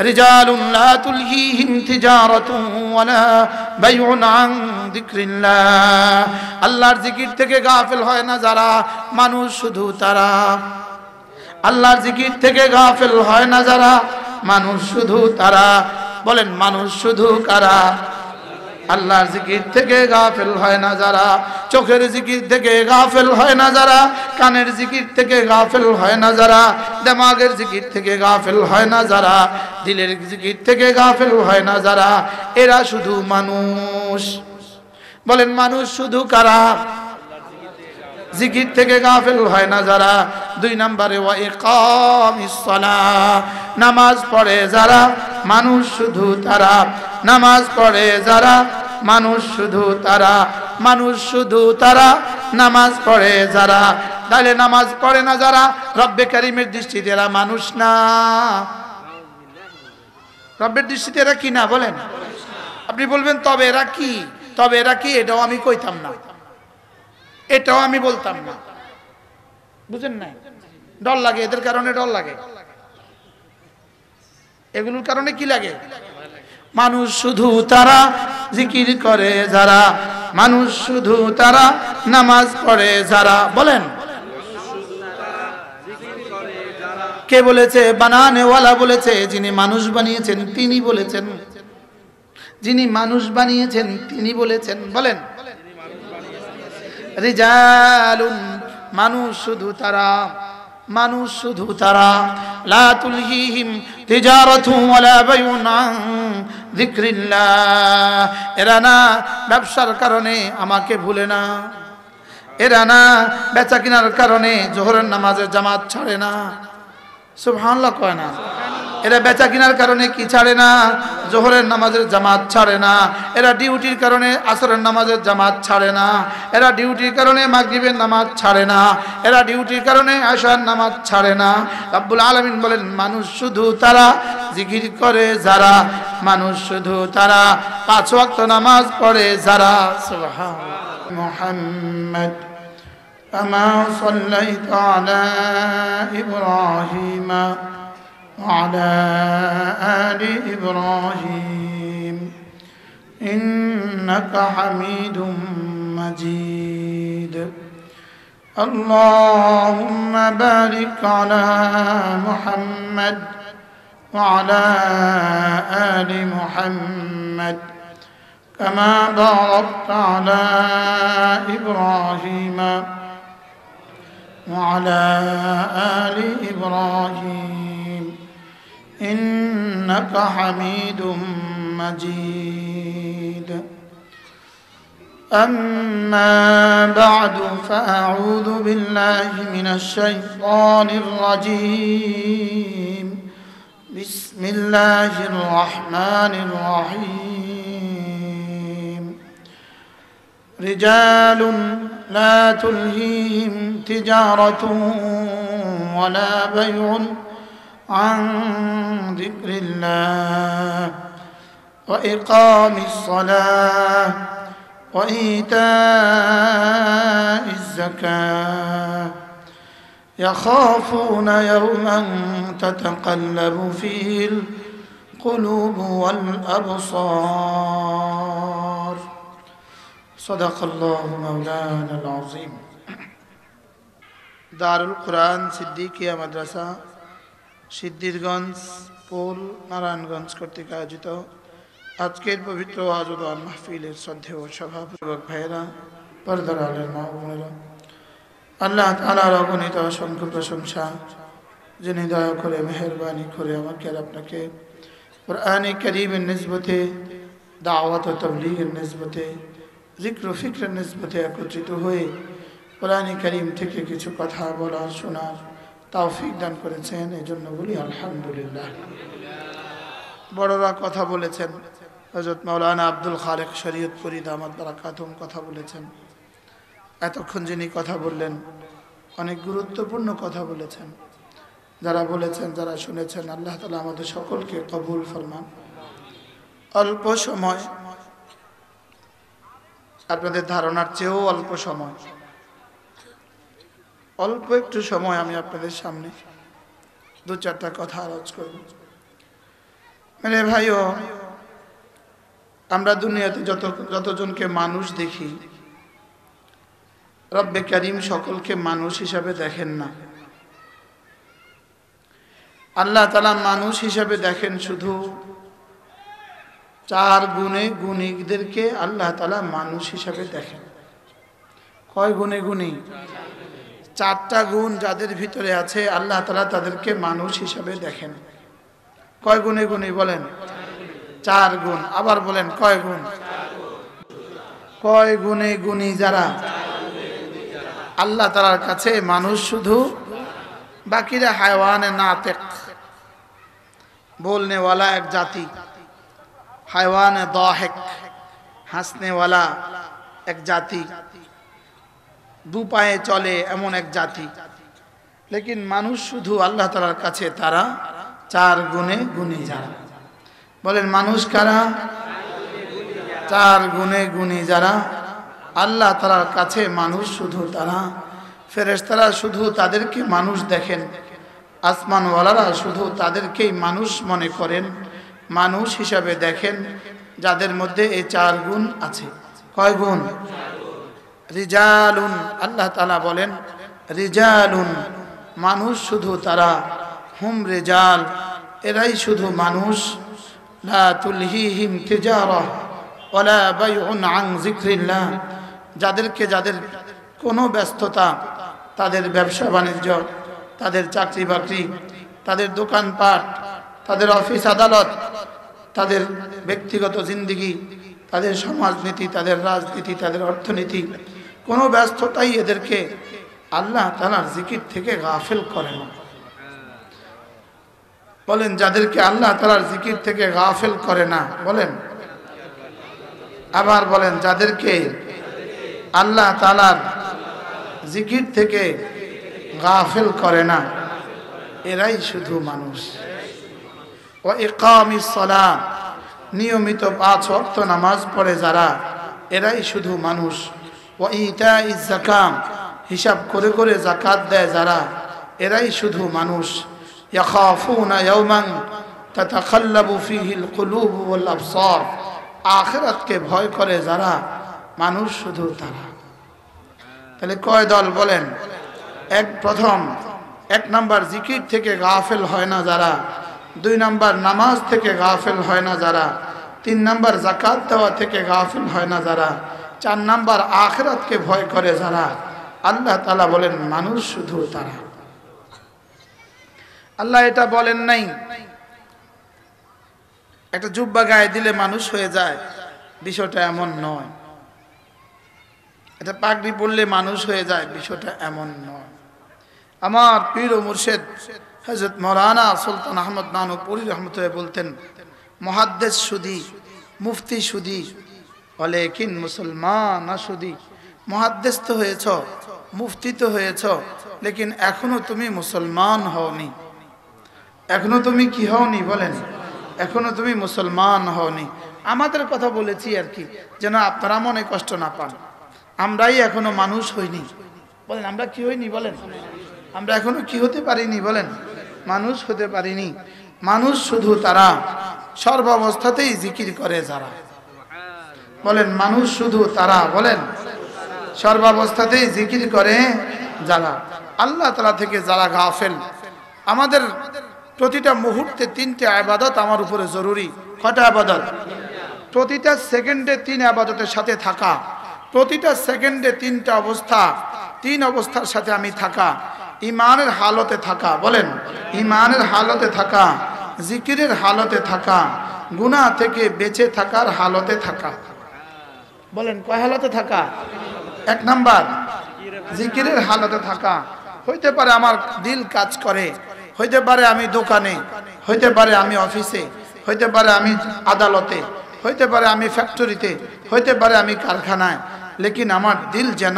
রিজালুন লা তুলহিহিম তিজারাতুন ওয়ালা বাইউন আন যিকরিল্লাহ। আল্লাহর জিকির থেকে গাফিল হয় না যারা, মানুষ শুধু তারা। আল্লাহর জিকির থেকে গাফিল হয় না যারা, মানুষ শুধু তারা। বলেন মানুষ শুধু কারা? আল্লাহর জিকির থেকে গাফিল হয় না যারা, চোখের জিকির থেকে গাফিল হয় না যারা, কানের জিকির থেকে গাফিল হয় না যারা, দিমাগের জিকির থেকে গাফিল হয় না যারা, দিলের জিকির থেকে গাফিল হয় না যারা, এরা শুধু মানুষ। বলেন মানুষ শুধু কারা? জিকির থেকে গাফিল হয় না যারা। 2 নম্বরে ওয়া ইকামিস সালাহ, নামাজ পড়ে যারা, মানুষ শুধু তারা। নামাজ পড়ে যারা, মানুষ শুধু তারা। মানুষ শুধু তারা, নামাজ পড়ে যারা। তাহলে নামাজ পড়ে না যারা, রব্বে কারীমের দৃষ্টিতে এরা মানুষ না। রব্বের দৃষ্টিতে এরা কি না? বলেন। আপনি বলবেন তবে এরা কি? তবে এরা কি? এটাও আমি কইতাম না, এটাও আমি বলতাম না। বুঝেন না? ডর লাগে, এদের কারণে ডর লাগে। এগুলোর কারণে কি লাগে? মানুষ শুধু তারা, জিকির করে যারা, মানুষ শুধু তারা, নামাজ পড়ে যারা। বলেন কে বলেছে? বানানেওয়ালা বলেছে। যিনি মানুষ বানিয়েছেন তিনি বলেছেন। যিনি মানুষ বানিয়েছেন তিনি বলেছেন। বলেন রিজালুন, মানুষ শুধু তারা, মানুষ শুধু তারা। লা তুলহিহিম তিজারাতুন ওয়ালা বাইউন আন যিকরিল্লাহ, এরা না ব্যবসার কারণে আমাকে ভুলে না, এরা না বেচা কেনার কারণে জোহরের নামাজের জামাত ছাড়ে না। সুবহানাল্লাহ কয় না? এরা বেচা কেনার কারণে কি ছাড়ে না? জোহরের নামাজের জামাত ছাড়ে না। এরা ডিউটির কারণে আসরের নামাজের জামাত ছাড়ে না। এরা ডিউটির কারণে মাগরিবের নামাজ ছাড়ে না। এরা ডিউটির কারণে আশার নামাজ ছাড়ে না। রব্বুল আলামিন বলেন মানুষ শুধু তারা, জিকির করে যারা, মানুষ শুধু তারা, 5 ওয়াক্ত নামাজ পড়ে যারা। সুবহানাল্লাহ। মুহাম্মদ কামা সাল্লাইতা আলা ইব্রাহিম وعلى آل إبراهيم إنك حميد مجيد اللهم بارك على محمد وعلى آل محمد كما باركت على إبراهيم وعلى آل إبراهيم إنك حميد مجيد أما بعد فأعوذ بالله من الشيطان الرجيم بسم الله الرحمن الرحيم رجال لا تلهيهم تجارة ولا بيع عن ذكر الله وإقام الصلاة وإيتاء الزكاة يخافون يوما تتقلب فيه القلوب والأبصار صدق الله مولانا العظيم دار القرآن সিদ্দিকিয়া মাদ্রাসা সিদ্ধিরগঞ্জ পোল নারায়ণগঞ্জ কর্তৃক আয়োজিত আজকের পবিত্র ওয়াজুদান মাহফিলের শ্রদ্ধেয় সভাপতি ভাইয়েরা, পর্দার আলের মা বোনেরা, আল্লাহ তাআলার অগণিত অসংখ্য প্রশংসা, যিনি দয়া করে মেহেরবানি করে আমাকে আর আপনাকে কুরআনে কারীমের নিসবতে, দাওয়াত ও তাবলীগের নিসবতে, জিক্র ও ফিকরের নিসবতে একত্রিত হয়ে কুরআনে কারীম থেকে কিছু কথা বলার শোনার তৌফিক দান করেছেন। এই জন্য বলি আলহামদুলিল্লাহ। বড়রা কথা বলেছেন, হযরত মাওলানা আব্দুল খালেক শরীয়তপুরী দামাত বারাকাতুম কথা বলেছেন। এতক্ষণ যিনি কথা বললেন অনেক গুরুত্বপূর্ণ কথা বলেছেন। যারা বলেছেন, যারা শুনেছেন, আল্লাহ তাআলা আমাদের সকলকে কবুল ফরমান। অল্প সময়, আপনাদের ধারণার চেয়েও অল্প সময়, অল্প একটু সময় আমি আপনাদের সামনে 2-4টা কথা আলোচনা করব। মানে ভাইও, আমরা দুনিয়াতে যতজনকে মানুষ দেখি, রব্বে কারীম সকলকে মানুষ হিসাবে দেখেন না। আল্লাহ তাআলা মানুষ হিসাবে দেখেন শুধু 4 গুণে গুণীদেরকে আল্লাহ তাআলা মানুষ হিসাবে দেখেন। কয় গুণে গুণী? 4টা গুণ যাদের ভিতরে আছে আল্লাহ তাআলা তাদেরকে মানুষ হিসাবে দেখেন। কয় গুণে গুণী বলেন? 4 গুণ। আবার বলেন কয় গুণ? কয় গুণে গুণী যারা আল্লাহ তাআলার কাছে মানুষ শুধু, বাকিরা হায়ওয়ানে নাতিক, बोलने वाला एक जाति, हायवान दाहिक, हंसने वाला एक जाति, दू पाए चले एमन एक जाति। लेकिन मानुष शुधु अल्लाह ताआलार काछे तारा 4 गुणे गुणी जारा। बोलेन मानुष कारा? 4 गुणे गुणी जारा अल्लाह ताआलार काछे मानुष शुधु तारा। फेरेश्तारा शुधु तादेरके मानुष देखें, আসমানওয়ালারা শুধু তাদেরকেই মানুষ মনে করেন, মানুষ হিসাবে দেখেন, যাদের মধ্যে এই 4 গুণ আছে। কয় গুণ? রিজালুন, আল্লাহ তাআলা বলেন রিজালুন, মানুষ শুধু তারা, হুম রিজাল, এরাই শুধু মানুষ। লা তুলহিহিম তিজারা ওয়ালা বাইউন আন যিকরিল্লাহ, যাদেরকে যাদের কোনো ব্যস্ততা, তাদের ব্যবসা বাণিজ্য, তাদের চাকরি বাকরি, তাদের দোকানপাট, তাদের অফিস আদালত, তাদের ব্যক্তিগত জিন্দেগি, তাদের সমাজনীতি, তাদের রাজনীতি, তাদের অর্থনীতি, কোনো ব্যস্ততাই এদেরকে আল্লাহ তাআলার জিকির থেকে গাফিল করে না। বলেন যাদেরকে আল্লাহ তাআলার জিকির থেকে গাফিল করে না, বলেন আবার বলেন যাদেরকে আল্লাহ তাআলার জিকির থেকে গাফিল করে না, এরাই শুধু মানুষ। ওয়া ইকামিস সালাত, নিয়মিত 5 ওয়াক্ত নামাজ পড়ে যারা, এরাই শুধু মানুষ। ওয়া ইতাইজ যাকাত, হিসাব করে করে যাকাত দেয় যারা, এরাই শুধু মানুষ। ইয়াখাফুনা ইয়াওমান তাতাখাল্লাবু ফীহিল কুলুব ওয়াল আবসার, আখিরাতকে ভয় করে যারা, মানুষ শুধু তারা। তাহলে কয় দল বলেন? প্রথম 1 নাম্বার জিকির থেকে গাফিল হয় না যারা, 2 নাম্বার নামাজ থেকে গাফিল হয় না যারা, 3 নাম্বার যাকাত দেওয়া থেকে গাফিল হয় না যারা, 4 নাম্বার আখিরাতকে ভয় করে যারা, আল্লাহ তাআলা বলেন মানুষ শুধু তারা। আল্লাহ এটা বলেন নাই একটা জুব্বা গায়ে দিলে মানুষ হয়ে যায়, বিষয়টা এমন নয়। এটা পাগড়ি পরলে মানুষ হয়ে যায়, বিষয়টা এমন নয়। আমার পীর ও মুর্শিদ হযরত মাওলানা সুলতান আহমদ নানুপুরি রহমতুল্লাহ বলতেন, মুহাদ্দিস সুদি, মুফতি সুদি, ওয়ালাকিন মুসলমান না সুদি। মুহাদ্দিস তো হয়েছ, মুফতি তো হয়েছ, লেকিন এখনো তুমি মুসলমান হওনি। এখনো তুমি কি হওনি বলেন? এখনো তুমি মুসলমান হওনি। আমাদের কথা বলেছি আর কি, যেন আপনারা মনে কষ্ট না পান। আমরাই এখনো মানুষ হইনি। বলেন আমরা কি হইনি? বলেন আমরা এখনো কি হতে পারিনি? বলেন মানুষ হতে পারিনি। মানুষ শুধু তারা সর্বাবস্থাতেই জিকির করে যারা, বলেন মানুষ শুধু তারা, বলেন সর্বাবস্থাতেই জিকির করে যারা, আল্লাহ তাআলা থেকে যারা গাফেল। আমাদের প্রতিটা মুহূর্তে 3টে ইবাদত আমার উপরে জরুরি। কয়টা ইবাদত? প্রতিটা সেকেন্ডে 3 ইবাদতের সাথে থাকা, প্রতিটা সেকেন্ডে 3টা অবস্থা, 3 অবস্থার সাথে আমি থাকা। ইমানের হালতে থাকা, বলেন ইমানের হালতে থাকা, জিকিরের হালতে থাকা, গুনাহ থেকে বেঁচে থাকার হালতে থাকা। বলেন কয় হালতে থাকা? 1 নাম্বার জিকিরের হালতে থাকা। হইতে পারে আমার দিল কাজ করে, হইতে পারে আমি দোকানে, হইতে পারে আমি অফিসে, হইতে পারে আমি আদালতে, হইতে পারে আমি ফ্যাক্টরিতে, হইতে পারে আমি কারখানায়, লেকিন আমার দিল যেন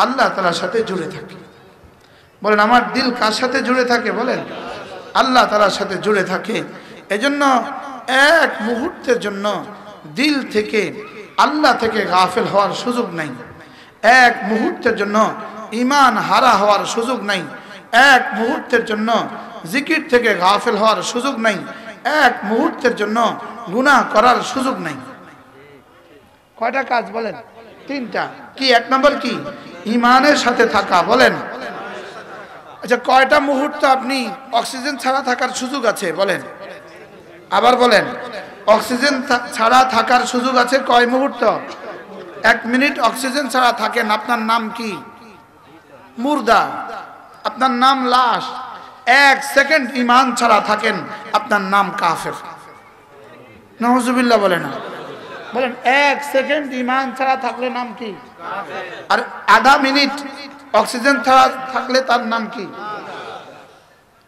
আল্লাহ তাআলার সাথে জুড়ে থাকে। বলেন আমার দিল কার সাথে জুড়ে থাকে? বলেন আল্লাহ তাআলার সাথে জুড়ে থাকে। এজন্য 1 মুহূর্তের জন্য দিল থেকে আল্লাহ থেকে গাফিল হওয়ার সুযোগ নাই। 1 মুহূর্তের জন্য ঈমান হারা হওয়ার সুযোগ নাই। 1 মুহূর্তের জন্য জিকির থেকে গাফিল হওয়ার সুযোগ নাই। এক মুহূর্তের জন্য গুনাহ করার সুযোগ নাই। কয়টা কাজ বলেন? তিনটা। কি? এক নম্বর কি? ঈমানের সাথে থাকা। বলেন। আচ্ছা, কয়টা মুহূর্ত আপনি অক্সিজেন ছাড়া থাকার সুযোগ আছে? বলেন। আবার বলেন। অক্সিজেন ছাড়া থাকার সুযোগ আছে কয় মুহূর্ত? 1 মিনিট অক্সিজেন ছাড়া থাকেন, আপনার নাম কি? মুর্দা, আপনার নাম লাশ। 1 সেকেন্ড ঈমান ছাড়া থাকেন, আপনার নাম কাফের। নাউজুবিল্লাহ বলে না? বলেন। 1 সেকেন্ড ঈমান ছাড়া থাকলে নাম কি? আর আধা মিনিট অক্সিজেন ছাড়া থাকলে তার নাম কি?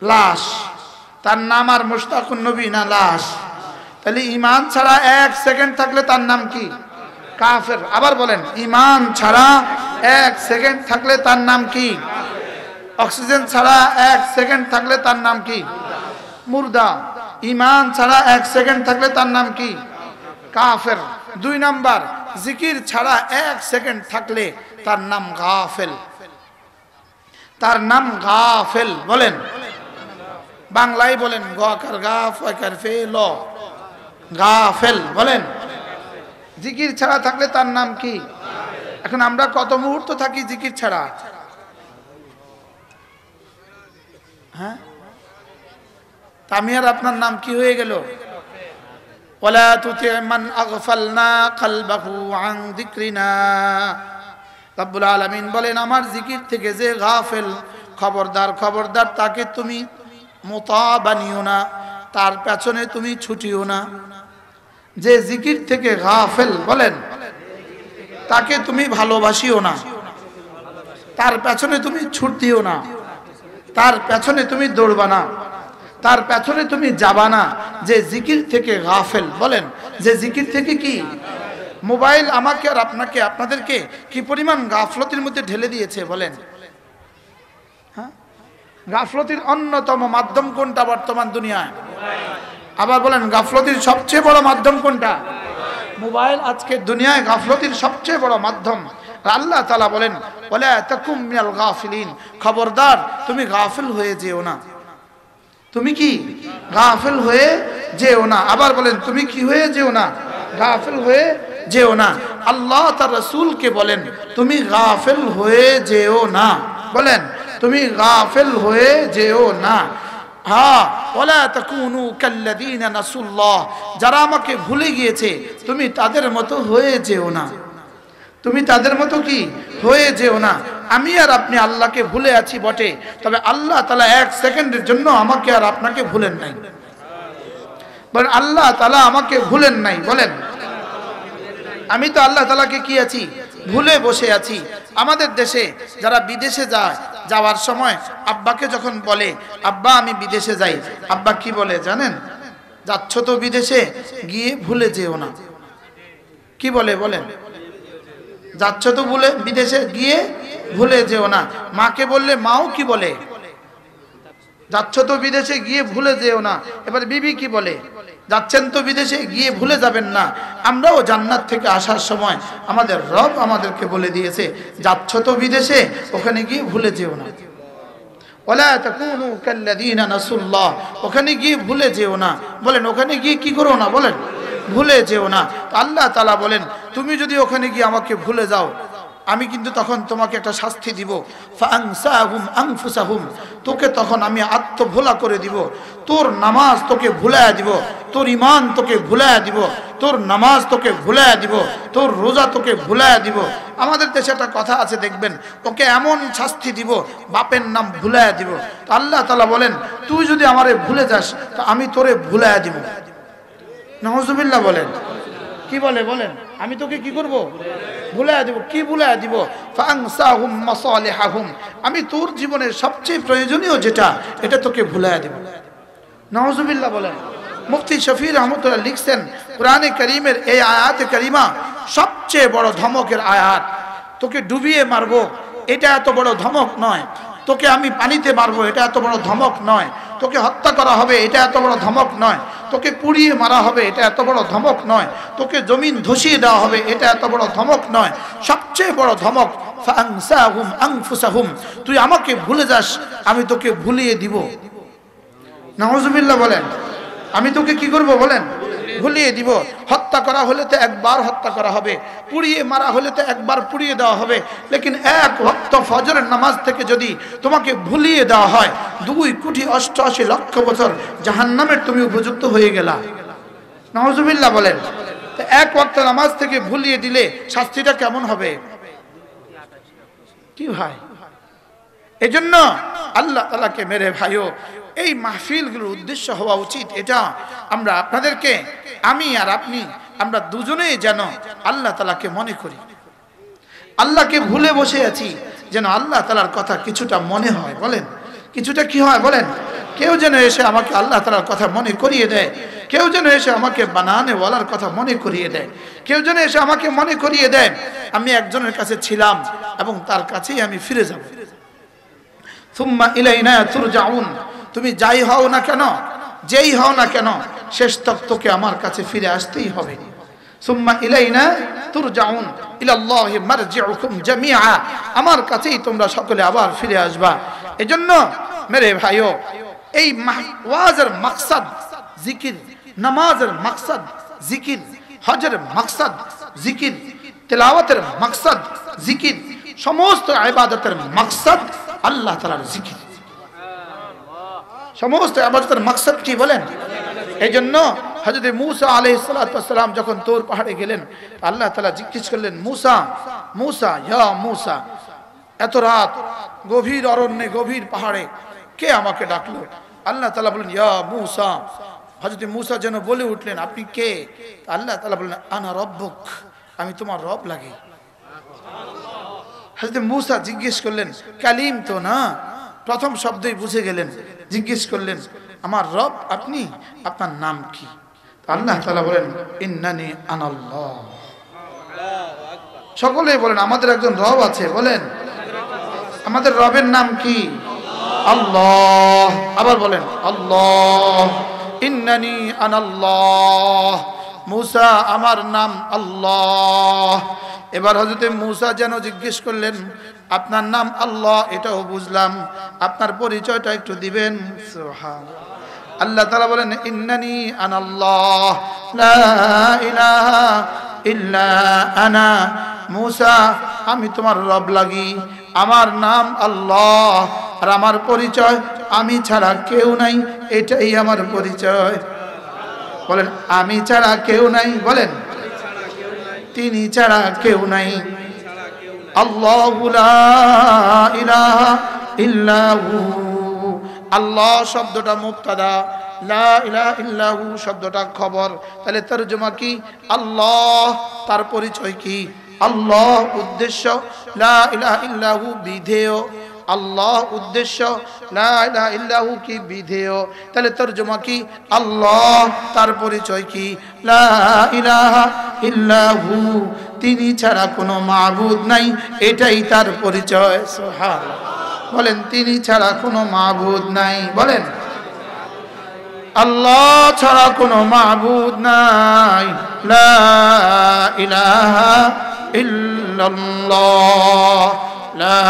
লাশ। তার নাম আর মুশতাকুন নবী না লাশ? তাহলে ঈমান ছাড়া 1 সেকেন্ড থাকলে তার নাম কি? কাফের। আবার বলেন। ঈমান ছাড়া 1 সেকেন্ড থাকলে তার নাম কি? অক্সিজেন ছাড়া 1 সেকেন্ড থাকলে তার নাম কি? মুর্দা। ঈমান ছাড়া 1 সেকেন্ড থাকলে তার নাম কি? কাফের। 2 নাম্বার, জিকির ছাড়া 1 সেকেন্ড থাকলে তার নাম গাফেল। তার নাম গাফেল। বলেন। বাংলায় বলেন। গাকার গাফ ওয়াকার ফে ল, গাফেল। বলেন। জিকির ছাড়া থাকলে তার নাম কি? এখন আমরা কত মুহূর্ত থাকি জিকির ছাড়া? হ্যাঁ, তামিয়ার আপনার নাম কি হয়ে গেল? ওয়ালা তুতি মান আগফালনা কলবাহু আন যিকরিনা। রব্বুল আলামিন বলেন, আমার জিকির থেকে যে গাফেল, খবরদার খবরদার তাকে তুমি মুতা বানিও না, তার পেছনে তুমি ছুটিও না। যে জিকির থেকে গাফেল, বলেন, তাকে তুমি ভালোবাসিও না, তার পেছনে তুমি ছুট দিও না, তার পেছনে তুমি দৌড়বা না, তার পেছনে তুমি যাবা না। যে জিকির থেকে গাফেল, বলেন। যে জিকির থেকে কি? মোবাইল আমাকে আর আপনাকে, আপনাদেরকে কি পরিমাণ গাফলতির মধ্যে ঢেলে দিয়েছে বলেন। হ্যাঁ, গাফলতির অন্যতম মাধ্যম কোনটা বর্তমান দুনিয়ায়? আবার বলেন। গাফলতির সবচেয়ে বড় মাধ্যম কোনটা? মোবাইল। আজকে দুনিয়ায় গাফলতির সবচেয়ে বড় মাধ্যম। আল্লাহ তাআলা বলেন, ওয়ালা তাকুম মিনাল গাফিলিন, খবরদার তুমি গাফিল হয়ে যেও না। তুমি কি? গাফিল হয়ে যেও না। আবার বলেন। তুমি কি হয়ে যেও না? গাফিল হয়ে যেও না। আল্লাহ তার রাসূলকে বলেন, তুমি গাফিল হয়ে যেও না। বলেন। তুমি গাফিল হয়ে যেও না। হ্যাঁ, ওয়ালা তাকুনু কাল্লাযীনা নাসুল্লাহ, যারা আমাকে ভুলে গিয়েছে তুমি তাদের মতো হয়ে যেও না। তুমি তাদের মতো কি? হয়ে যেও না। আমি আর আপনি আল্লাহকে ভুলে আছি বটে, তবে আল্লাহ তাআলা 1 সেকেন্ডের জন্য আমাকে আর আপনাকে ভুলেন নাই। বলেন। আল্লাহ তাআলা আমাকে ভুলেন নাই। বলেন। আমি তো আল্লাহ তাআলাকে কি আছি? ভুলে বসে আছি। আমাদের দেশে যারা বিদেশে যায়, যাওয়ার সময় আব্বাকে যখন বলে, আব্বা আমি বিদেশে যাই, আব্বা কি বলে জানেন? যাচ্ছ তো বিদেশে, গিয়ে ভুলে যেও না। কি বলে? বলেন। যাচ্ছ তো ভুলে বিদেশে, গিয়ে ভুলে যেও না। মাকে বললে মাও কি বলে? যাচ্ছ তো বিদেশে, গিয়ে ভুলে যেও না। এবার বিবি কি বলে? যাচ্ছেন তো বিদেশে, গিয়ে ভুলে যাবেন না। আমরাও জান্নাত থেকে আসার সময় আমাদের রব আমাদেরকে বলে দিয়েছে, যাচ্ছ তো বিদেশে, ওখানে গিয়ে ভুলে যেও না। ওয়ালা তাকুনু কাল্লাযীনা নাসুল্লাহ, ওখানে গিয়ে ভুলে যেও না। বলেন। ওখানে গিয়ে কি করো না? বলেন। ভুলে যেও না। আল্লাহ তাআলা বলেন, তুমি যদি ওখানে গিয়ে আমাকে ভুলে যাও, আমি কিন্তু তখন তোমাকে একটা শাস্তি দিব। ফাআনসাহুম আনফুসাহুম, তোকে তখন আমি আত্মভোলা করে দিব। তোর নামাজ তোকে ভুলায়া দিব, তোর ঈমান তোকে ভুলায়া দিব, তোর নামাজ তোকে ভুলায়া দিব, তোর রোজা তোকে ভুলায়া দিব। আমাদের দেশে একটা কথা আছে দেখবেন, ওকে এমন শাস্তি দিব, বাপের নাম ভুলায়া দিব। তো আল্লাহ তাআলা বলেন, তুই যদি আমারে ভুলে যাস তো আমি তোরে ভুলায়া দিব। নাউজুবিল্লাহ বলেন। কি বলে? বলেন। আমি তোকে কি করব? ভুলায়া দিব। কি ভুলায়া দিব? ফাআনসাহুম মাসালিহাহুম, আমি তোর জীবনের সবচেয়ে প্রয়োজনীয় যেটা, এটা তোকে ভুলায়া দিব। নাউজুবিল্লাহ বলেন। মুফতি শফি রহমতুল্লাহ লিখছেন, কোরআনে কারীমের এই আয়াতে কারিমা সবচেয়ে বড় ধমকের আয়াত। তোকে ডুবিয়ে মারবো, এটা এত বড় ধমক নয়। তোকে আমি পানিতে মারবো, এটা এত বড় ধমক নয়। তোকে হত্যা করা হবে, এটা এত বড় ধমক নয়। তোকে পুড়িয়ে মারা হবে, এটা এত বড় ধমক নয়। তোকে জমিন ধসিয়ে দেওয়া হবে, এটা এত বড় ধমক নয়। সবচেয়ে বড় ধমক ফাআনসাহুম আনফুসাহুম, তুই আমাকে ভুলে যাস, আমি তোকে ভুলিয়ে দিব। নাউজুবিল্লাহ বলেন। আমি তোকে কি করব বলেন, ভুলিয়ে দিব। হত্যা করা হলে তো একবার হত্যা করা হবে, পুড়িয়ে মারা হলে তো একবার পুড়িয়ে দেওয়া হবে, লেকিন এক ওয়াক্ত ফজরের নামাজ থেকে যদি তোমাকে ভুলিয়ে দেওয়া হয় 2,88,00,000 বছর জাহান্নামের তুমি উপযুক্ত হয়ে গেলা। নাউজুবিল্লাহ বলেন। তো এক ওয়াক্ত নামাজ থেকে ভুলিয়ে দিলে শাস্তিটা কেমন হবে কি ভাই? এজন্য আল্লাহ তাআলাকে মেরে ভাইও এই মাহফিলগুলোর উদ্দেশ্য হওয়া উচিত এটা, আমরা আপনাদেরকে, আমি আর আপনি, আমরা দুজনেই যেন আল্লাহ তাআলাকে মনে করি। আল্লাহকে ভুলে বসে আছি যেন আল্লাহ তাআলার কথা কিছুটা মনে হয়, বলেন কিছুটা কি হয় বলেন। কেউ যেন এসে আমাকে আল্লাহ তাআলার কথা মনে করিয়ে দেয়, কেউ যেন এসে আমাকে বানানে ওয়ালার কথা মনে করিয়ে দেয়, কেউ যেন এসে আমাকে মনে করিয়ে দেয় আমি একজনের কাছে ছিলাম এবং তার কাছেই আমি ফিরে যাব। সুম্মা ইলাইনা তুরজাউন, তুমি যাই হও না কেন, যেই হও না কেন, শেষ তক তোকে আমার কাছে ফিরে আসতেই হবে। সুম্মা ইলাইনা তুরজাউন ইলাল্লাহি মারজিউকুম জামিআ, আমার কাছেই তোমরা সকলে আবার ফিরে আসবা। এজন্য মেরে ভাইও এই ওয়াজের মাকসাদ জিকির, নামাজের মাকসাদ জিকির, হজের মাকসাদ জিকির, তেলাওয়াতের মাকসাদ জিকির, সমস্ত ইবাদতের মাকসাদ আল্লাহ তাআলার জিকির। সমস্ত ইবাদতের মাকসাদ কি বলেন? এইজন্য হযরত মূসা আলাইহিস সালাতু ওয়াস সালাম যখন তুর পাহাড়ে গেলেন, আল্লাহ তাআলা জিজ্ঞেস করলেন, মূসা মূসা ইয়া মূসা, এত রাত গভীর অরণ্যে গভীর পাহাড়ে কে আমাকে ডাকলো? আল্লাহ তাআলা বলেন ইয়া মূসা। হযরত মূসা যেন বলে উঠলেন আপনি কে? আল্লাহ তাআলা বলেন আনা রব্বুক, আমি তোমার রব লাগি। হযরত মূসা জিজ্ঞেস করলেন কালিম তো না, প্রথম শব্দই বুঝে গেলেন, জিজ্ঞেস করলেন আমার রব আপনি, আপনার নাম কি? আল্লাহ তাআলা বলেন ইন্নানি আনাল্লাহ। সকলে বলেন আমাদের একজন রব আছে, বলেন আমাদের রবের নাম কি? আল্লাহ। আবার বলেন আল্লাহ। ইন্নানি আনাল্লাহ, মূসা আমার নাম আল্লাহ। এবার হযরত মূসা যেন জিজ্ঞেস করলেন আপনার নাম আল্লাহ, এটাও বুঝলাম, আপনার পরিচয়টা একটু দিবেন? সুবহানাল্লাহ। আল্লাহ তাআলা বলেন ইন্নানি আনাল্লাহ লা ইলাহা ইল্লা আনা। মূসা আমি তোমার রব লাগি, আমার নাম আল্লাহ, আর আমার পরিচয় আমি ছাড়া কেউ নাই, এটাই আমার পরিচয়। বলেন আমি ছাড়া কেউ নাই, বলেন তিনি ছাড়া কেউ নাই। আল্লাহু লা ইলাহা ইল্লাহু, আল্লাহ শব্দটা মুবতাদা, লা ইলাহা ইল্লাহু শব্দটা খবর। তাহলে তরজমা কি? আল্লাহ তার পরিচয় কি? আল্লাহ উদ্দেশ্য, লা ইলাহা ইল্লাহু বিধেয়। আল্লাহ উদ্দেশ্য, লা ইলাহা ইল্লাহু কি বিধেয়। তাহলে তরজমা কি? আল্লাহ তার পরিচয় কি? লা ইলাহা ইল্লাহু, তিনি ছাড়া কোনো মাবুদ নাই, এটাই তার পরিচয়। সুবহানাল্লাহ। বলেন তিনি ছাড়া কোনো মাবুদ নাই, বলেন আল্লাহ ছাড়া কোনো মাবুদ নাই। লা ইলাহা ইল্লাল্লাহ, লা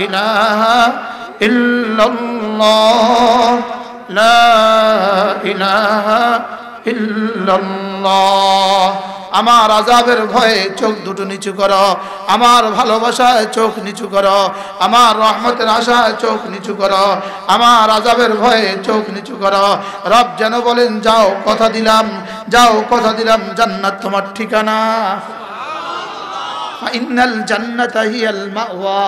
ইলাহা ইল্লাল্লাহ, লা ইলাহা ইল্লাল্লাহ। আমার আযাবের ভয়ে চোখ দুটো নিচু করো, আমার ভালোবাসায় চোখ নিচু করো, আমার রহমতের আশায় চোখ নিচু করো, আমার আযাবের ভয়ে চোখ নিচু করো। রব যেন বলেন যাও কথা দিলাম, যাও কথা দিলাম, জান্নাত তোমার ঠিকানা। ফাইনাল জান্নাতা হিয়াল মাওয়া,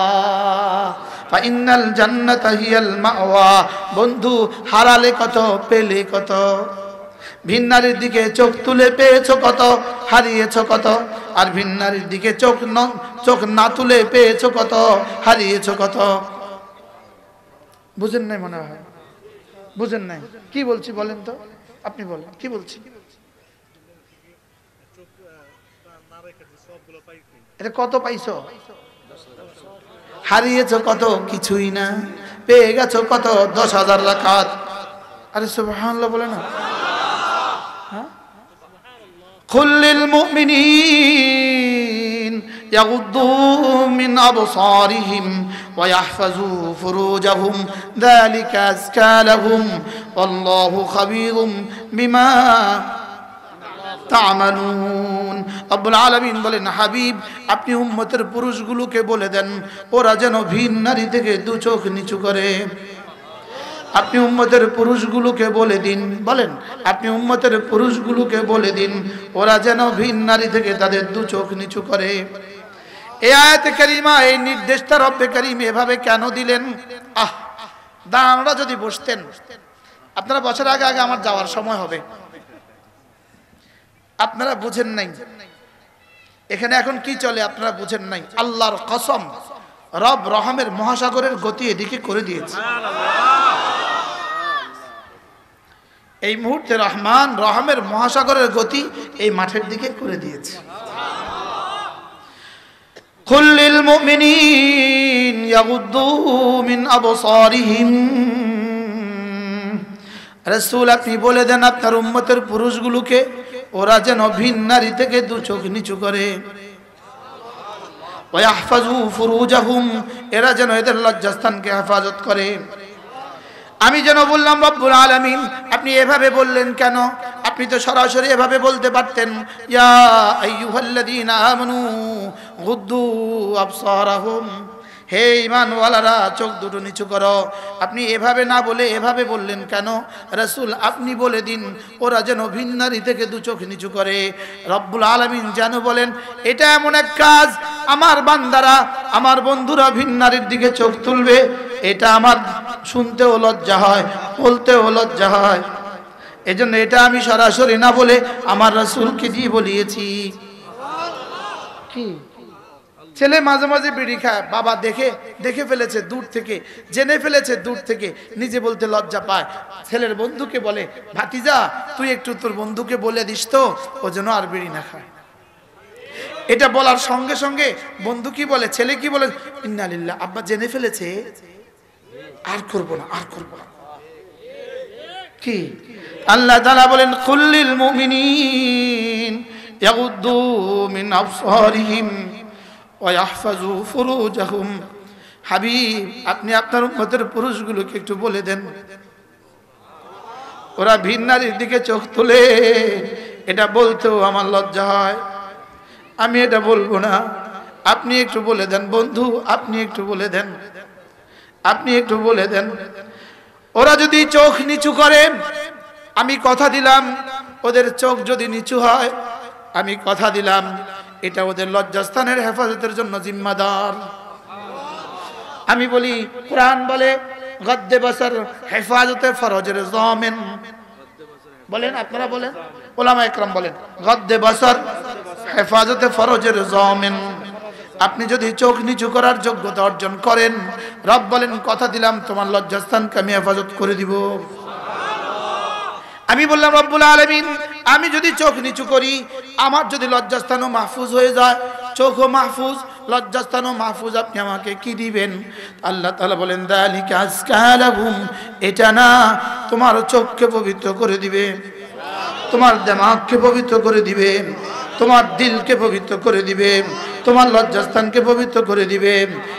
ফাইনাল জান্নাতা হিয়াল মাওয়া। বন্ধু হারালে কত, পেলে কত। ভিন্নারীর দিকে চোখ তুলে পেয়েছো কত, হারিয়েছো কত। আর ভিন্নারীর দিকে চোখ না তুলে পেয়েছো কত, হারিয়েছো কত। বুঝেন নাই মনে হয়, বুঝেন নাই কি বলছি বলেন তো, আপনি বলেন কি বলছি। এটা কত পাইছো, হারিয়েছো কত, কিছুই না। পেয়ে গেছো কত, 10,000 রাকাত। আরে সুবহানাল্লাহ বলে না। কুল লিল মুমিনিন يغضوا من أبصارهم ويحفظوا فروجهم ذلك أزكى لهم والله خبير بما تعملون রব্বুল আলামিন বলেন হাবিব আপনি উম্মতের পুরুষগুলোকে বলে দেন ওরা যেন ভিন নারী থেকে দু চোখ নিচু করে আপনি উম্মতের পুরুষগুলোকে বলে দিন বলেন আপনি উম্মতের পুরুষগুলোকে বলে দিন ওরা যেন ভিন নারী থেকে তাদের দু চোখ নিচু করে এই আয়াতে কারিমা এই নির্দেশটা রব্বে কারীম এভাবে কেন দিলেন দাঁড়ানোরা যদি বসতেন আপনারা বছর আগে আগে আমার যাওয়ার সময় হবে আপনারা বুঝেন নাই এখানে এখন কি চলে আপনারা বুঝেন নাই আল্লাহর কসম রব রহমের মহাসাগরের গতি এদিকে করে দিয়েছে এই মুহূর্তে রহমান রহমের মহাসাগরের গতি এই মাঠের দিকে করে দিয়েছে কুল্লিল মুমিনিন ইয়াগুদ্দু মিন আবসারিহিম রাসূল আপনি বলে দেন আপনার উম্মতের পুরুষগুলোকে ওরা যেন ভিন নারী থেকে দু চোখ নিচু করে ওয়াহফাজু ফুরুজাহুম এরা যেন এদের লজ্জাস্থানকে হেফাজত করে আমি যেন বললাম রব্বুল আলামিন আপনি এভাবে বললেন কেন আপনি তো সরাসরি এভাবে বলতে পারতেন ইয়া আইয়ুহাল্লাযীনা আমানু গুদ্দু আবসারাহুম হে ঈমানওয়ালারা চোখ দুটো নিচু করো আপনি এভাবে না বলে এভাবে বললেন কেন রাসূল আপনি বলে দিন ওরা যেন ভিন নারী থেকে দু চোখ নিচু করে রব্বুল আলামিন যেন বলেন এটা এমন এক কাজ আমার বান্দারা আমার বন্ধুরা ভিন নারীর দিকে চোখ তুলবে এটা আমার শুনতেও লজ্জা হয় বলতেও লজ্জা হয় এজন্য এটা আমি সরাসরি না বলে আমার রাসূলকে দিয়ে বলিয়েছি কি ছেলে মাঝে মাঝে বিড়ি খায় বাবা দেখে ফেলেছে দূর থেকে জেনে ফেলেছে দূর থেকে নিজে বলতে লজ্জা পায় ছেলের বন্ধুকে বলে ভাতিজা তুই একটু তোর বন্ধুকে বলে দিস তো ও যেন আর বিড়ি না খায় এটা বলার সঙ্গে সঙ্গে বন্ধু কি বলে ছেলে কি বলে ইন্না লিল্লাহ আব্বা জেনে ফেলেছে আর করব না কি আল্লাহ তাআলা বলেন কুল্লিল মুমিনিন ইয়াগুদ্দু মিন আবসারিহিম ওয়াহফাজু ফুরুজাহুম হাবিব আপনি আপনার উম্মতের পুরুষগুলোকে একটু বলে দেন ওরা ভিন নারীর দিকে চোখ তুলে এটা বলতেও আমার লজ্জা হয় আমি এটা বলবো না আপনি একটু বলে দেন বন্ধু আপনি একটু বলে দেন ওরা যদি চোখ নিচু করে আমি কথা দিলাম ওদের চোখ যদি নিচু হয় আমি কথা দিলাম এটা ওদের লজ্জাস্থানের হেফাজতের জন্য জিম্মাদার আমি বলি কুরআন বলে গদ্দে বসর হেফাজতে ফরজের জামিন বলেন আপনারা বলেন উলামা ইকরাম বলেন গদ্দে বসর হেফাজতে ফরজের জামিন আপনি যদি চোখ নিচু করার যোগ্যতা অর্জন করেন রব বলেন কথা দিলাম তোমার লজ্জাস্থানকে আমি হেফাজত করে দিব আমি বললাম রব্বুল আলামিন আমি যদি চোখ নিচু করি আমার যদি লজ্জাস্থানও মাহফুজ হয়ে যায় চোখও মাহফুজ লজ্জাস্থানও মাহফুজ আপনি আমাকে কি দিবেন আল্লাহ তাআলা বলেন যালিকা আজকা লাহুম এটা না তোমার চোখকে পবিত্র করে দিবে তোমার দিমাগকে পবিত্র করে দিবে তোমার দিলকে পবিত্র করে দিবে তোমার লজ্জাস্থানকে পবিত্র করে দিবে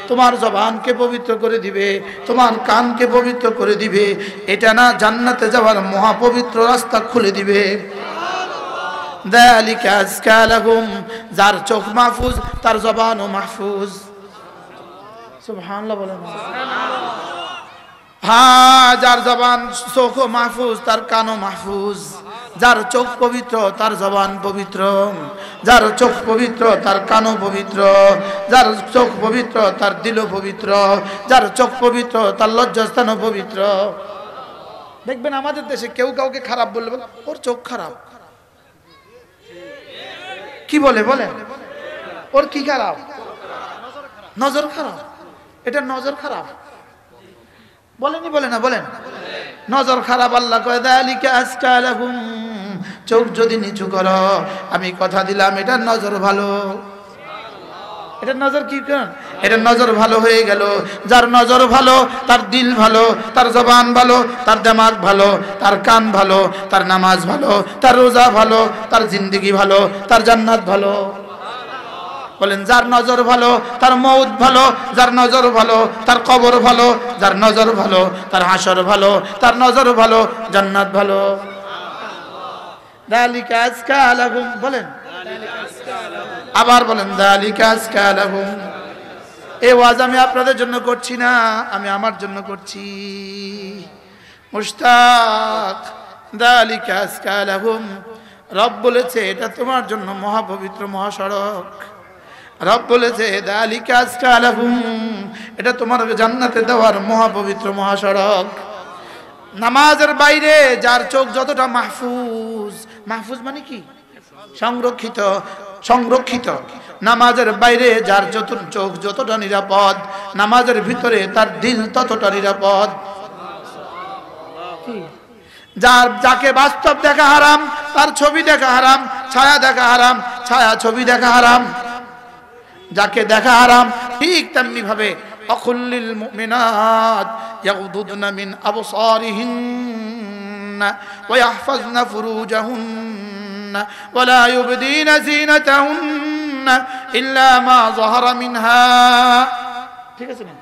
তোমার জবানকে পবিত্র করে দিবে তোমার কানকে পবিত্র করে দিবে এটা না জান্নাতে যাওয়ার মহাপবিত্র রাস্তা খুলে দিবে যালিকা আজকা লাহুম যার চোখ মাহফুজ তার জবানও মাহফুজ সুবহানাল্লাহ বলেন হ্যাঁ যার জবান চোখও মাহফুজ তার কানও মাহফুজ যার চোখ পবিত্র তার জবান পবিত্র যার চোখ পবিত্র তার কানও পবিত্র যার চোখ পবিত্র তার দিলও পবিত্র যার চোখ পবিত্র তার লজ্জাস্থানও পবিত্র দেখবেন আমাদের দেশে কেউ কাউকে খারাপ বললে ওর চোখ খারাপ কি বলে ওর কি খারাপ নজর খারাপ এটা নজর খারাপ বলে না বলেন নজর খারাপ আল্লাহ কয় যালিকা আজকা লাহুম চোখ যদি নিচু করো আমি কথা দিলাম এটা নজর ভালো এটা নজর কি করেন এটা নজর ভালো হয়ে গেল যার নজর ভালো তার দিল ভালো তার জবান ভালো তার দিমাগ ভালো তার কান ভালো তার নামাজ ভালো তার রোজা ভালো তার জিন্দেগি ভালো তার জান্নাত ভালো বলেন যার নজর ভালো তার মউত ভালো, যার নজর ভালো তার কবর ভালো, যার নজর ভালো তার হাসর ভালো, তার নজর ভালো জান্নাত ভালো। যালিকা আজকা লাহুম, বলেন আবার বলেন যালিকা আজকা লাহুম। এই ওয়াজ আমি আপনাদের জন্য করছি না, আমি আমার জন্য করছি। মুশতাক যালিকা আজকা লাহুম, রব বলেছে এটা তোমার জন্য মহাপবিত্র মহাসড়ক। রব বলেছে যালিকা আজকা লাহুম, এটা তোমার জান্নাতে দেওয়ার মহাপবিত্র মহাসড়ক। নামাজের বাইরে যার চোখ যতটা মাহফুজ, মাহফুজ মানে কি? সংরক্ষিত, সংরক্ষিত। নামাজের বাইরে যার চোখ যতটা নিরাপদ, নামাজের ভিতরে তার দিল ততটা নিরাপদ। যাকে বাস্তব দেখা হারাম, তার ছবি দেখা হারাম, ছায়া দেখা হারাম, ছায়া ছবি দেখা হারাম। যাকে দেখা হারাম ঠিক তেমনি ভাবে অকুল্লিল মুমিনাত ইয়াগুদুদনা মিন আবসারিহিন্না ওয়া ইয়াহফাজনা ফুরুজাহুন্না ওয়া লা ইউবদিনা যিনাতাহুন্না ইল্লা মা যাহারা মিনহা, ঠিক আছে না?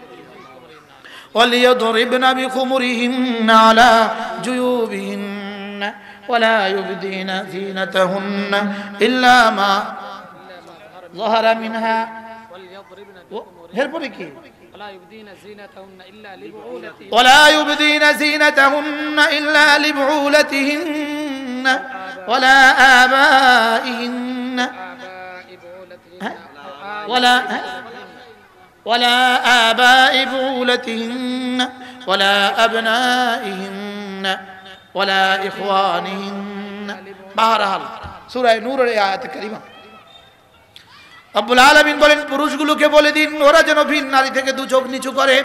وَلْيَضْرِبْنَ بِخُمُرِهِنَّ عَلَى جُيُوبِهِنَّ وَلَا يُبْدِينَ زِينَتَهُنَّ إِلَّا مَا ظَهَرَ مِنْهَا। এরপরে কি? وَلَا يُبْدِينَ زِينَتَهُنَّ إِلَّا لِبُعُولَتِهِنَّ وَلَا آبَائِهِنَّ ولا آباء بعولتهن ولا أبنائهن ولا إخوانهن। بہرحال সূরা নূরের এই আয়াত কারিমা রব্বুল আলামিন বলেন পুরুষগুলোকে বলে দিন ওরা যেন ভিন নারী থেকে দু চোখ নিচু করে।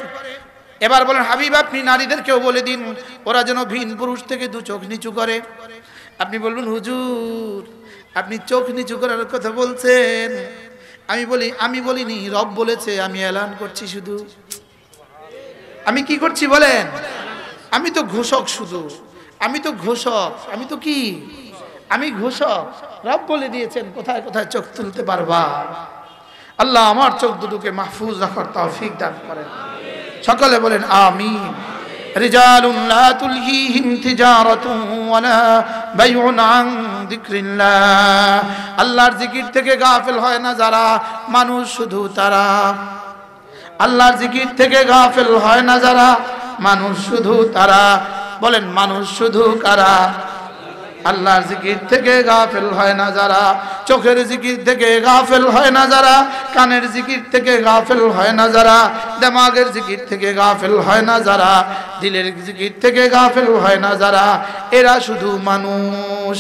এবার বলেন হাবিব আপনি নারীদেরকেও বলে দিন ওরা যেন ভিন পুরুষ থেকে দু চোখ নিচু করে। আপনি বলবেন হুজুর আপনি চোখ নিচু করার কথা বলছেন, আমি বলিনি, রব বলেছে, আমি এলান করছি শুধু। আমি কি করছি বলেন? আমি তো ঘোষক, শুধু আমি তো ঘোষক। আমি তো কি? আমি ঘোষক। রব বলে দিয়েছেন কোথায় কোথায় চোখ তুলতে পারবা। আল্লাহ আমার চোখ দুটোকে মাহফুজ রাখার তৌফিক দান করেন। সকলে বলেন আমিন। রিজালুন লা তুলহিহিম তিজারাতুন ওয়ালা বাইউন আন যিকরিল্লাহ। আল্লাহর জিকির থেকে গাফিল হয় না যারা, মানুষ শুধু তারা। আল্লাহর জিকির থেকে গাফিল হয় না যারা, মানুষ শুধু তারা। বলেন মানুষ শুধু কারা? আল্লাহর জিকির থেকে গাফিল হয় না যারা, চোখের জিকির থেকে গাফিল হয় না যারা, কানের জিকির থেকে গাফিল হয় না যারা, দিমাগের জিকির থেকে গাফিল হয় না যারা, দিলের জিকির থেকে গাফিল হয় না যারা, এরা শুধু মানুষ।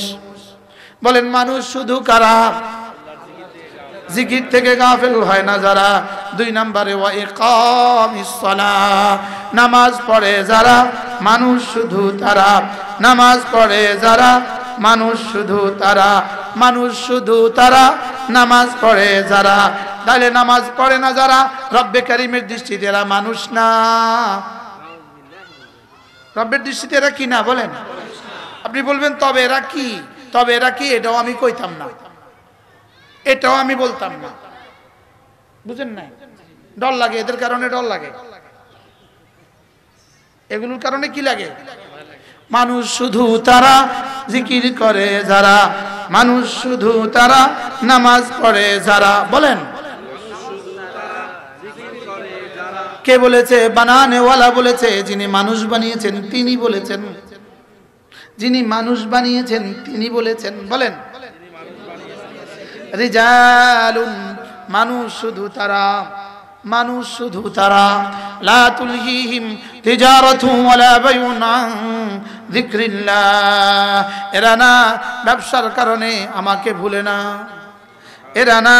বলেন মানুষ শুধু কারা? জিকির থেকে গাফিল হয় না যারা। দুই নম্বরে ওয়া ইকামিস সালাহ, নামাজ পড়ে যারা, মানুষ শুধু তারা। নামাজ পড়ে যারা, মানুষ শুধু তারা। মানুষ শুধু তারা, নামাজ পড়ে যারা। তাহলে নামাজ পড়ে না যারা, রব্বে কারীমের দৃষ্টিতে এরা মানুষ না। রব্বের দৃষ্টিতে এরা কি না বলেন? আপনি বলবেন তবে এরা কি? তবে এরা কি? এটাও আমি কইতাম না, এটাও আমি বলতাম না। বুঝেন নাই? ডর লাগে, এদের কারণে ডর লাগে। এগুলোর কারণে কি লাগে? মানুষ শুধু তারা, জিকির করে যারা, মানুষ শুধু তারা, নামাজ পড়ে যারা। বলেন কে বলেছে? বানানেওয়ালা বলেছে। যিনি মানুষ বানিয়েছেন তিনি বলেছেন, যিনি মানুষ বানিয়েছেন তিনি বলেছেন। বলেন রিজালুন, মানুষ শুধু তারা, মানুষ শুধু তারা। লা তুলহিহিম তিজারাতুন ওয়ালা বাইউন আন যিকরিল্লাহ। এরা না ব্যবসার কারণে আমাকে ভুলে না, এরা না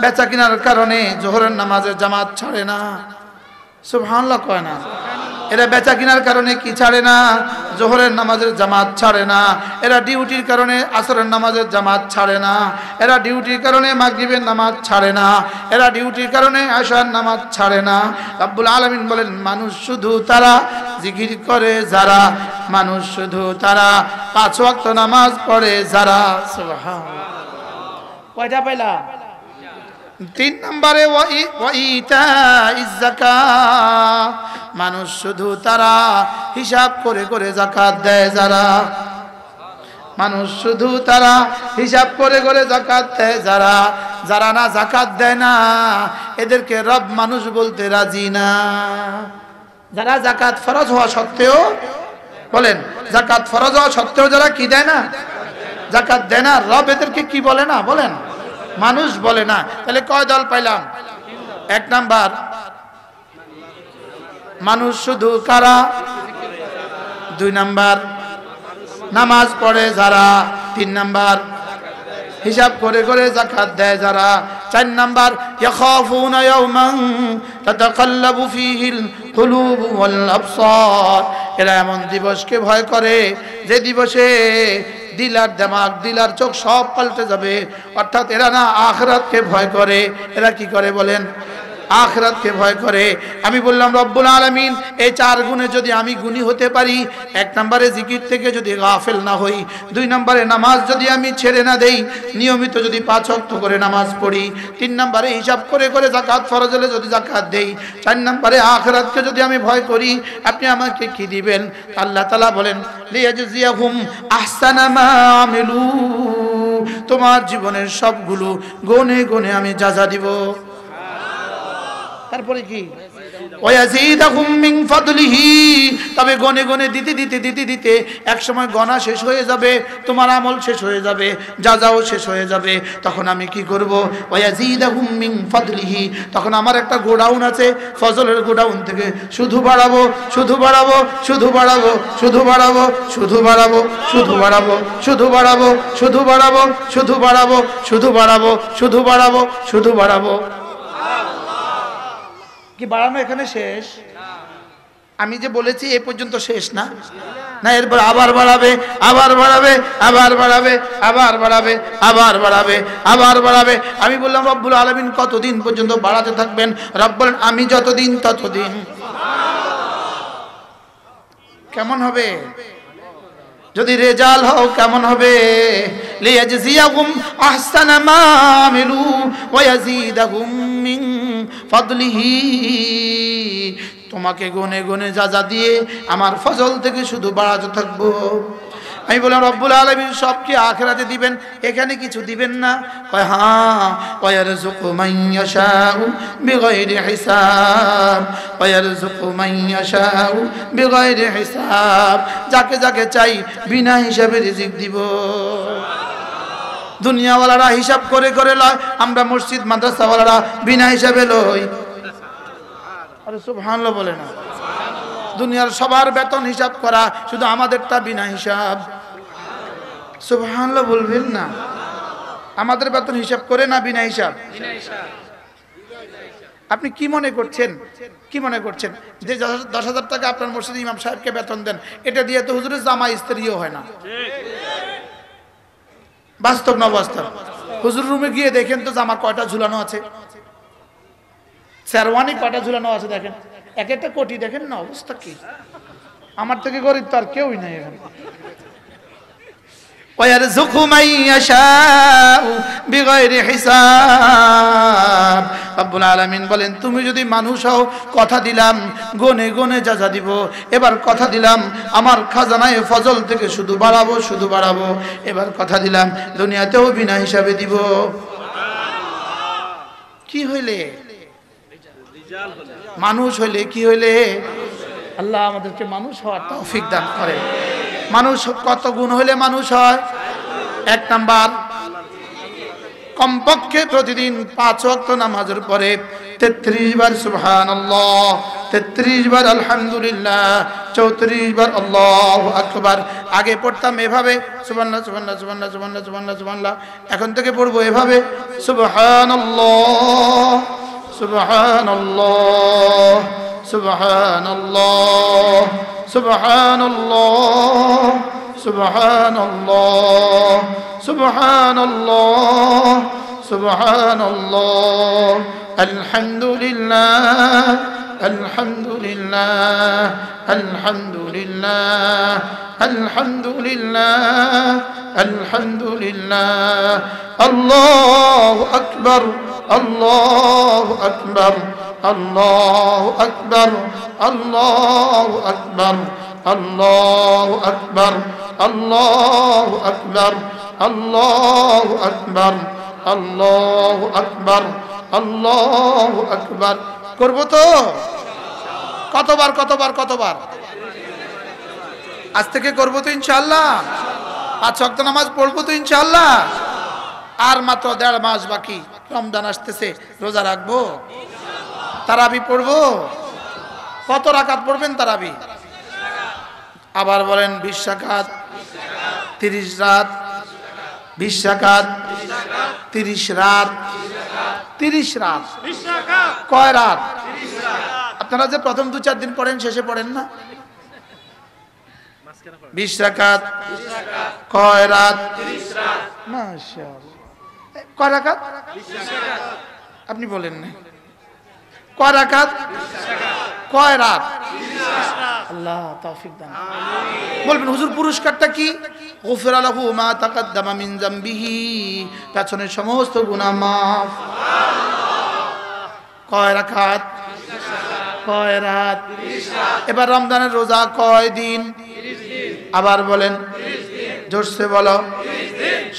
বেচা কেনার কারণে জোহরের নামাজের জামাত ছাড়ে না। সুবহানাল্লাহ কয় না? এরা বেচা কেনার কারণে কি ছাড়ে না? জোহরের নামাজের জামাত ছাড়ে না। এরা ডিউটির কারণে আসরের নামাজের জামাত ছাড়ে না। এরা ডিউটির কারণে মাগরিবের নামাজ ছাড়ে না। এরা ডিউটির কারণে আশার নামাজ ছাড়ে না। রব্বুল আলামিন বলেন মানুষ শুধু তারা, জিকির করে যারা, মানুষ শুধু তারা, 5 ওয়াক্ত নামাজ পড়ে যারা। সুবহানাল্লাহ। কয়টা পাইলা? তিন নম্বরে ওয়াইতাইজ যাকাত, মানুষ শুধু তারা হিসাব করে করে যাকাত দেয় যারা, মানুষ শুধু তারা হিসাব করে করে যাকাত দেয় যারা, যারা না যাকাত দেয় না এদেরকে রব মানুষ বলতে রাজি না। যারা যাকাত ফরজ হওয়া সত্ত্বেও, বলেন যাকাত ফরজ হওয়া সত্ত্বেও যারা কি দেয় না, যাকাত দেয় না, রব এদেরকে কি বলে না, বলেন মানুষ বলে না। তাহলে কয় দল পাইলাম? এক নাম্বার মানুষ শুধু কারা, দুই নাম্বার নামাজ পড়ে যারা, তিন নাম্বার হিসাব করে করে যাকাত দেয় যারা, চার নাম্বার ইয়াখাফুনা ইয়াওমান তাতাকাল্লাবু ফীহিল কুলুব ওয়াল আবসার, এরা এমন দিবসকে ভয় করে যে দিবসে দিল আর দিমাগ, দিল আর চোখ সব পাল্টে যাবে। অর্থাৎ এরা না আখিরাতকে ভয় করে, এরা কি করে বলেন, আখিরাতকে ভয় করে। আমি বললাম রব্বুল আলামিন এই চার গুণে যদি আমি গুণী হতে পারি, এক নম্বরে জিকির থেকে যদি গাফেল না হই, দুই নম্বরে নামাজ যদি আমি ছেড়ে না দেই, নিয়মিত যদি 5 ওয়াক্ত করে নামাজ পড়ি, তিন নম্বরে হিসাব করে করে যাকাত ফরজ হলে যদি যাকাত দেই, চার নম্বরে আখিরাতকে যদি আমি ভয় করি, আপনি আমাকে কি দিবেন? আল্লাহ তাআলা বলেন লিয়াজজিয়াহুম আহসানা মা আমিলু, তোমার জীবনের সবগুলো গুণে গুণে আমি যাজা দিব। তারপরে কি ওয়ায়াজিদাহুম মিন ফাদলিহি, তবে গনে গনে দিতে দিতে দিতে দিতে এক সময় গনা শেষ হয়ে যাবে, তোমার আমল শেষ হয়ে যাবে, যাজাও শেষ হয়ে যাবে। তখন আমি কি করব? ওয়ায়াজিদাহুম মিন ফাদলিহি, তখন আমার একটা গোডাউন আছে, ফজলের গোডাউন থেকে শুধু বাড়াবো, শুধু বাড়াবো, শুধু বাড়াবো, শুধু বাড়াবো, শুধু বাড়াবো, শুধু বাড়াবো, শুধু বাড়াবো, শুধু বাড়াবো, শুধু বাড়াবো, শুধু বাড়াবো, শুধু বাড়াবো, শুধু বাড়াবো। কি বাড়ানো এখানে শেষ? আমি যে বলেছি এই পর্যন্ত শেষ না, না এরপর আবার বাড়াবে, আবার বাড়াবে, আবার বাড়াবে, আবার বাড়াবে, আবার বাড়াবে, আবার বাড়াবে। আমি বললাম রব্বুল আলামিন কতদিন পর্যন্ত বাড়াতে থাকবেন? রব বলেন আমি যতদিন ততদিন। কেমন হবে? যদি রেজাল হও কেমন হবে? লিয়াজজিয়াহুম আহসানা মা আমিলু ওয়া ইয়াজিদাহুম মিন ফাদলিহি, তোমাকে গুনে গুনে যা দিয়ে আমার ফজল থেকে শুধু বাড়াতে থাকবো। আমি বললাম রব্বুল আলামিন সব কি আখিরাতে দিবেন, এখানে কিছু দিবেন না? কয় হ্যাঁ, ওয়ায়ারযুকু মান ইয়াশাউ বিগাইরি হিসাব, ওয়ায়ারযুকু মান ইয়াশাউ বিগাইরি হিসাব, যাকে যাকে চাই বিনা হিসাবে রিজিক দিব। দুনিয়াওয়ালারা হিসাব করে করে লয়, আমরা মসজিদ মাদ্রাসাওয়ালারা বিনা হিসাবে লই। আরে সুবহানাল্লাহ বলে না। দুনিয়ার সবার বেতন হিসাব করা, শুধু আমাদেরটা বিনা হিসাব। সুবহানাল্লাহ বলবেন না। আমাদের বেতন হিসাব করে না বিনা হিসাব? আপনি কি মনে করছেন, কি মনে করছেন যে 10,000 টাকা আপনার মসজিদে ইমাম সাহেবকে বেতন দেন, এটা দিয়ে তো হুজুরের জামা ইস্ত্রিও হয় না? বাস্তব না বাস্তব? হুজুর রুমে গিয়ে দেখেন তো জামা কয়টা ঝুলানো আছে, শেরওয়ানি কয়টা ঝুলানো আছে দেখেন, এক একটা কোটি দেখেন না অবস্থা কি। আমার থেকে গরিব তো আর কেউই নাই এখানে। ওয়ারযুকু মান ইয়াশাউ বিগাইরি হিসাব, রব্বুল আলামিন বলেন তুমি যদি মানুষ হও, কথা দিলাম গনে গনে যা দিব। এবার কথা দিলাম আমার খাজানায়ে ফজল থেকে শুধু বাড়াবো, শুধু বাড়াবো। এবার কথা দিলাম দুনিয়াতেও বিনা হিসাবে দিব। কি হইলে? মানুষ হইলে। কি হইলে? আল্লাহ আমাদেরকে মানুষ হওয়ার তৌফিক দান করে। মানুষ কত গুণ হইলে মানুষ হয়? এক নাম্বার, কমপক্ষে প্রতিদিন 5 ওয়াক্ত নামাজের পরে 33 বার সুবহানাল্লাহ, 33 বার আলহামদুলিল্লাহ, 34 বার আল্লাহু আকবার। আগে পড়তাম এভাবে সুবহানাল্লাহ সুবহানাল্লাহ সুবহানাল্লাহ সুবহানাল্লাহ সুবহানাল্লাহ সুবহানাল্লাহ, এখন থেকে পড়বো এভাবে সুবহানাল্লাহ সুবহানাল্লাহ সুবহানাল্লাহ সুবহানাল্লাহ সুবহানাল্লাহ সুবহানাল্লাহ সুবহানাল্লাহ, আলহামদুলিল্লাহ আলহামদুলিল্লাহ আলহামদুলিল্লাহ আলহামদুলিল্লাহ আলহামদুলিল্লাহ, আল্লাহু আকবার আল্লাহু আকবার আল্লাহু আকবার আল্লাহু আকবার আল্লাহু আকবার আল্লাহু আকবার আল্লাহু আকবার আল্লাহু আকবার আল্লাহু আকবার। করব তো? কতবার কতবার কতবার? আজ থেকে করব তো ইনশাআল্লাহ। 5 ওয়াক্ত নামাজ পড়বো তো ইনশাআল্লাহ। আর মাত্র 1.5 মাস বাকি, রমজান আসতেছে, রোজা রাখবো, তারাবি পড়বো। কত রাকাত পড়বেন তারাবি? আবার বলেন 20 রাকাত, 30 রাত, 20 রাকাত, 30 রাত, 30 রাত। কয় রাত? আপনারা যে প্রথম 2-4 দিন পড়েন, শেষে পড়েন না? 20 রাকাত, কয় রাত? মাশাআল্লাহ। কয় রাকাত? আপনি বলেন না। কয় রাকাত? কয় রাত? আল্লাহ তৌফিক দান। বলবেন হুজুর পুরস্কারটা কি? গুফিরা লাহু মা তাকাদ্দামা মিন যামবিহি, পেছনের সমস্ত গুনাহ মাফ। কয় রাকাত? কয় রাত? এবার রমজানের রোজা কয় দিন? আবার বলেন, জোরসে বলো,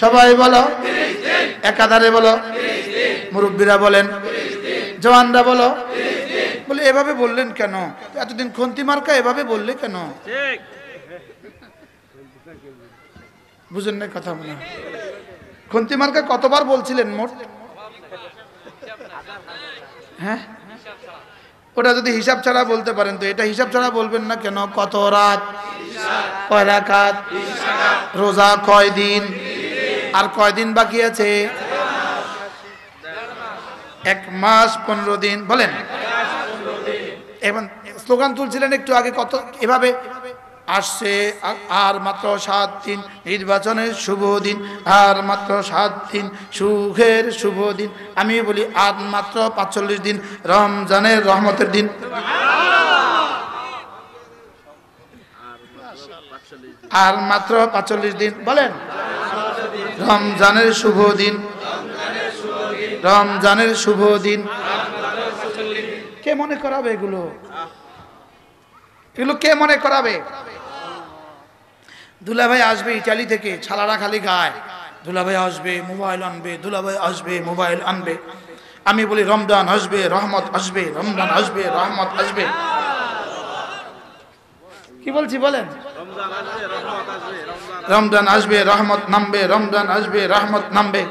সবাই বলো, একাধারে বলো, মুরব্বীরা বলেন, জওয়ানরা বলো। বলে এভাবে বললেন কেন? এতদিন খন্তি মার্কা এভাবে বললে কেন? বুঝেন না কথা? মনে খন্তি মার্কা কতবার বলছিলেন মোট? হ্যাঁ, ওটা যদি হিসাব ছাড়া বলতে পারেন তো এটা হিসাব ছাড়া বলবেন না কেন? কত রাত, কয় রাকাত, রোজা কয় দিন, আর কয় দিন বাকি আছে? 1 মাস 15 দিন। বলেন, এখন স্লোগান তুলছিলেন একটু আগে, কত এভাবে আসছে আর মাত্র 7 দিন নির্বাচনের শুভ দিন, আর মাত্র 7 দিন সুখের শুভ দিন। আমি বলি আর মাত্র 45 দিন রমজানের রহমতের দিন। আর মাত্র 45 দিন। বলেন, রমজানের শুভ দিন, রমজানের শুভ দিন। কে মনে করাবে এগুলো? এগুলো কে মনে করাবে? দুলাভাই আসবে ইটালি থেকে, ছালারা খালি গায়, দুলাভাই আসবে মোবাইল আনবে, দুলাভাই আসবে মোবাইল আনবে। আমি বলি রমজান আসবে রহমত আসবে, রমজান আসবে রহমত আসবে। কি বলছি বলেন? রমজান আসবে রহমত নামবে, রমজান আসবে রহমত নামবে।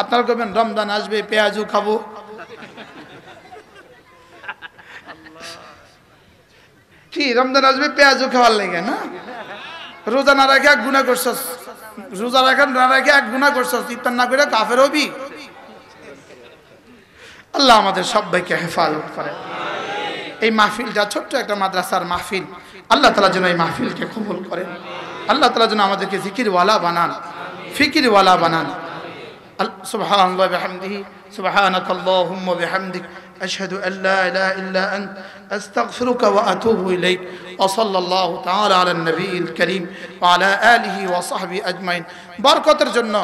আপনারা কবেন রমজান আসবে পেঁয়াজু খাবো। কি রমজান আসবে পেঁয়াজু খাওয়ার লেগে না? রোজা না রাখে এক গুনাহ করছস, রোজা রাখা না রাখে এক গুনাহ করছস, ইফতার না করে কাফের হবি। আল্লাহ আমাদের সবাইকে হেফাজত করেন। এই মাহফিলটা ছোট্ট একটা মাদ্রাসার মাহফিল, আল্লাহ তাআলা যেন এই মাহফিলকে কবুল করেন। আল্লাহ তাআলা যেন আমাদেরকে জিকিরওয়ালা বানান, ফিকিরওয়ালা বানান। সুবহানাল্লাহি ওয়া বিহামদিহি, সুবহানাকাল্লাহুম্মা ওয়া বিহামদিক, আশহাদু আল লা ইলাহা ইল্লা আনতা, আস্তাগফিরুকা ওয়া আতুবু ইলাইক। ওয়া সাল্লাল্লাহু তাআলা আলা নবিয়িল কারীম ওয়া আলা আলিহি ওয়া সাহবিহি আজমাইন। বরকতের জন্য